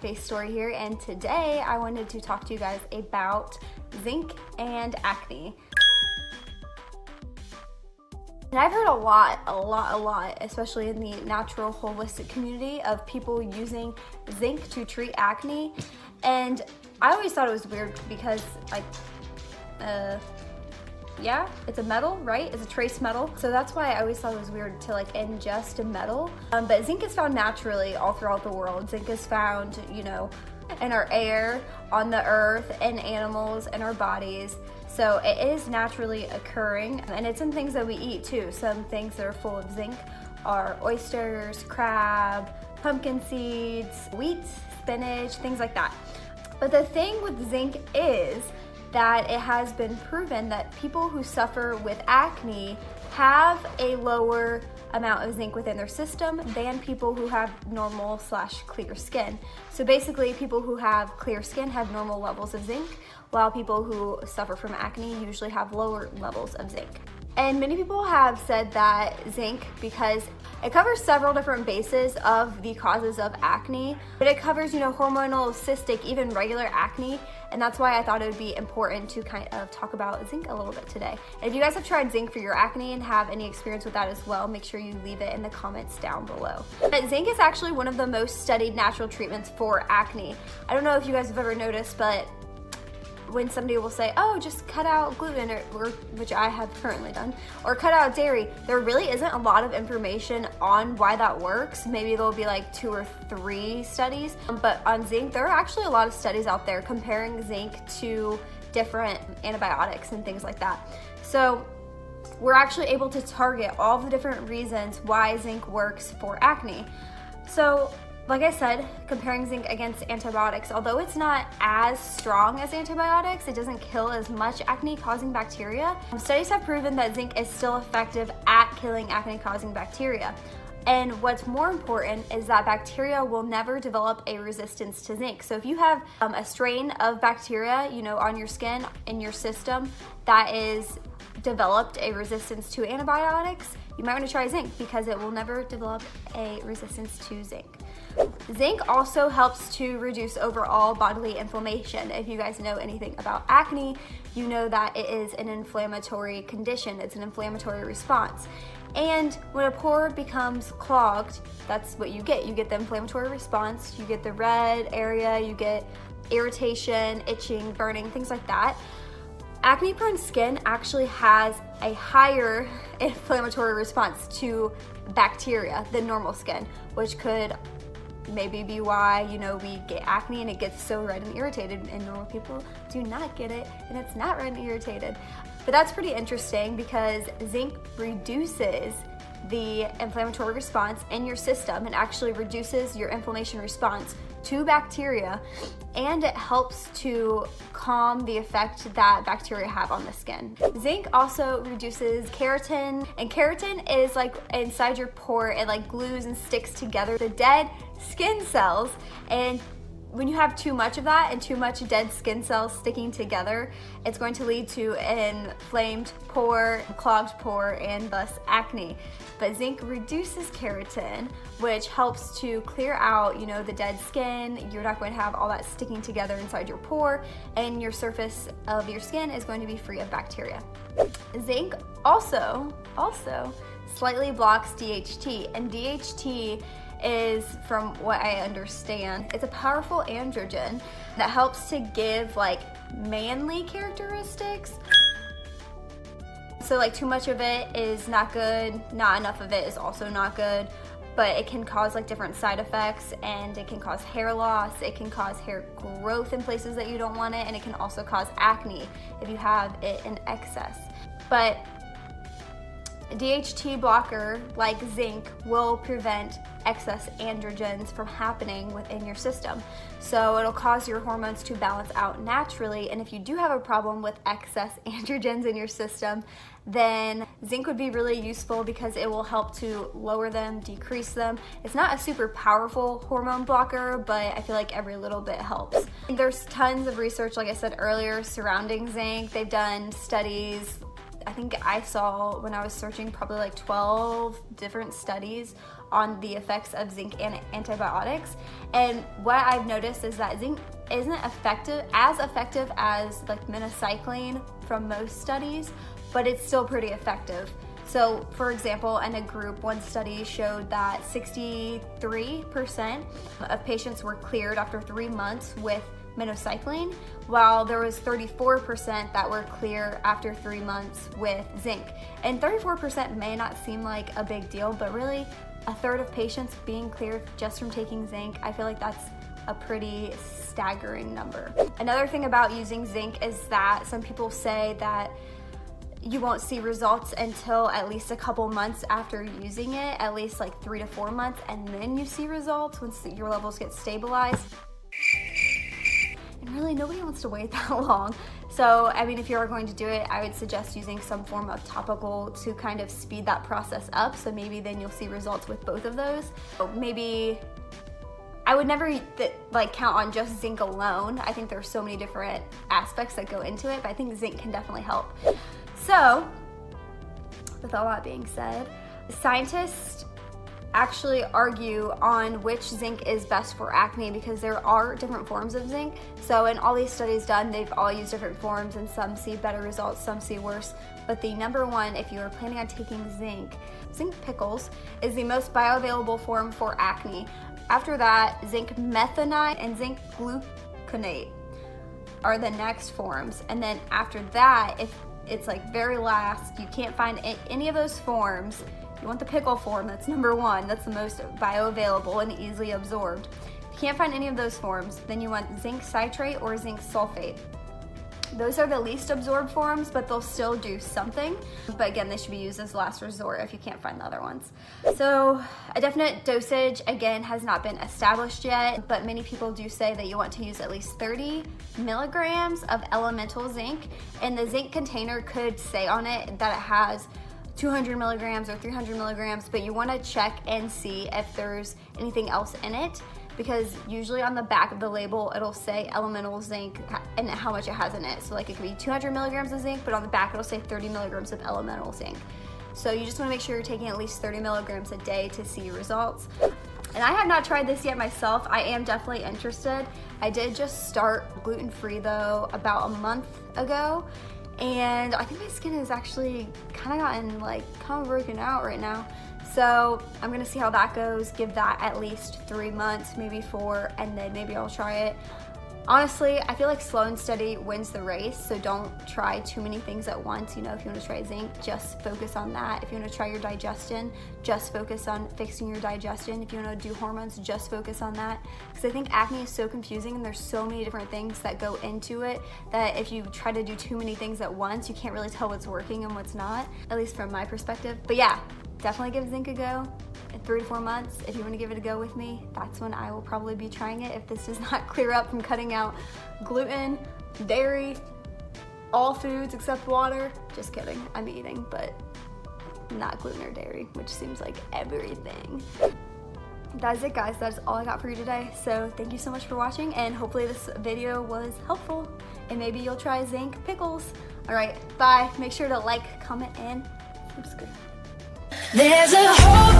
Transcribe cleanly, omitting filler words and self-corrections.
face story here, and today I wanted to talk to you guys about zinc and acne. And I've heard a lot, especially in the natural holistic community, of people using zinc to treat acne. And I always thought it was weird because yeah, it's a metal, right? It's a trace metal. So that's why I always thought it was weird to ingest a metal. But zinc is found naturally all throughout the world. Zinc is found, in our air, on the earth, in animals, in our bodies. So it is naturally occurring, and it's in things that we eat too. Some things that are full of zinc are oysters, crab, pumpkin seeds, wheat, spinach, things like that. But the thing with zinc is that it has been proven that people who suffer with acne have a lower amount of zinc within their system than people who have normal/clear skin. So basically, people who have clear skin have normal levels of zinc, while people who suffer from acne usually have lower levels of zinc. And many people have said that zinc, because it covers several different bases of the causes of acne, but it covers, hormonal, cystic, even regular acne. And that's why I thought it would be important to kind of talk about zinc a little bit today. And if you guys have tried zinc for your acne and have any experience with that as well, make sure you leave it in the comments down below. But zinc is actually one of the most studied natural treatments for acne. I don't know if you guys have ever noticed, but when somebody will say, oh, just cut out gluten, or which I have currently done, or cut out dairy, there really isn't a lot of information on why that works. Maybe there'll be 2 or 3 studies, but on zinc, there are actually a lot of studies out there comparing zinc to different antibiotics and things like that. So we're actually able to target all the different reasons why zinc works for acne. So like I said, comparing zinc against antibiotics, although it's not as strong as antibiotics, it doesn't kill as much acne-causing bacteria. Studies have proven that zinc is still effective at killing acne-causing bacteria. And what's more important is that bacteria will never develop a resistance to zinc. So if you have a strain of bacteria, on your skin, in your system, that is developed a resistance to antibiotics, you might want to try zinc because it will never develop a resistance to zinc. Zinc also helps to reduce overall bodily inflammation. If you guys know anything about acne, you know that it is an inflammatory condition. It's an inflammatory response. And when a pore becomes clogged, that's what you get. You get the inflammatory response, you get the red area, you get irritation, itching, burning, things like that. Acne-prone skin actually has a higher inflammatory response to bacteria than normal skin, which could maybe be why, we get acne and it gets so red and irritated, and normal people do not get it and it's not red and irritated. But that's pretty interesting because zinc reduces the inflammatory response in your system and actually reduces your inflammation response to bacteria, and it helps to calm the effect that bacteria have on the skin. Zinc also reduces keratin, and keratin is inside your pore. It glues and sticks together the dead skin cells, and when you have too much of that and too much dead skin cells sticking together, it's going to lead to an inflamed pore, clogged pore, and thus acne. But zinc reduces keratin, which helps to clear out, the dead skin. You're not going to have all that sticking together inside your pore, and your surface of your skin is going to be free of bacteria. Zinc also slightly blocks DHT, and DHT is, from what I understand, it's a powerful androgen that helps to give manly characteristics. So too much of it is not good, not enough of it is also not good, but it can cause different side effects, and it can cause hair loss, it can cause hair growth in places that you don't want it, and it can also cause acne if you have it in excess. But a DHT blocker like zinc will prevent excess androgens from happening within your system. So it'll cause your hormones to balance out naturally, and if you do have a problem with excess androgens in your system, then zinc would be really useful because it will help to lower them, decrease them. It's not a super powerful hormone blocker, but I feel like every little bit helps. There's tons of research, like I said earlier, surrounding zinc. They've done studies I think I saw when I was searching probably like 12 different studies on the effects of zinc and antibiotics. And what I've noticed is that zinc isn't as effective as like minocycline from most studies, but it's still pretty effective. So for example, in a group, one study showed that 63% of patients were cleared after 3 months with minocycline, while there was 34% that were clear after 3 months with zinc. And 34% may not seem like a big deal, but really a third of patients being cleared just from taking zinc, I feel like that's a pretty staggering number. Another thing about using zinc is that some people say that you won't see results until at least a couple months after using it, at least like 3 to 4 months, and then you see results once your levels get stabilized. And really nobody wants to wait that long. So, I mean, if you are going to do it, I would suggest using some form of topical to kind of speed that process up. So maybe then you'll see results with both of those. So maybe, I would never like count on just zinc alone. I think there's so many different aspects that go into it, but I think zinc can definitely help. So, with all that being said, scientists actually argue on which zinc is best for acne because there are different forms of zinc. So in all these studies done, they've all used different forms, and some see better results, some see worse. But the number one, if you are planning on taking zinc pickles is the most bioavailable form for acne. After that, zinc methionine and zinc gluconate are the next forms. And then after that, if it's like very last, you can't find any of those forms, you want the pickle form, that's number one, that's the most bioavailable and easily absorbed. If you can't find any of those forms, then you want zinc citrate or zinc sulfate. Those are the least absorbed forms, but they'll still do something. But again, they should be used as last resort if you can't find the other ones. So a definite dosage, again, has not been established yet, but many people do say that you want to use at least 30 milligrams of elemental zinc, and the zinc container could say on it that it has 200 milligrams or 300 milligrams, but you want to check and see if there's anything else in it, because usually on the back of the label it'll say elemental zinc and how much it has in it. So like it could be 200 milligrams of zinc, but on the back it'll say 30 milligrams of elemental zinc. So you just want to make sure you're taking at least 30 milligrams a day to see results. And I have not tried this yet myself. I am definitely interested. I did just start gluten-free though about a month ago, and I think my skin has actually kind of broken out right now. So I'm gonna see how that goes, give that at least 3 months, maybe 4, and then maybe I'll try it. Honestly, I feel like slow and steady wins the race, so don't try too many things at once. You know, if you want to try zinc, just focus on that. If you want to try your digestion, just focus on fixing your digestion. If you want to do hormones, just focus on that. Because I think acne is so confusing and there's so many different things that go into it that if you try to do too many things at once, you can't really tell what's working and what's not, at least from my perspective. But yeah, definitely give zinc a go. In 3 to 4 months, if you want to give it a go with me, that's when I will probably be trying it, if this does not clear up from cutting out gluten, dairy, all foods except water. Just kidding, I'm eating, but not gluten or dairy, which seems like everything. That's it, guys. That's all I got for you today. So thank you so much for watching, and hopefully this video was helpful and maybe you'll try zinc pickles. All right, bye. Make sure to like, comment, and subscribe. There's a hope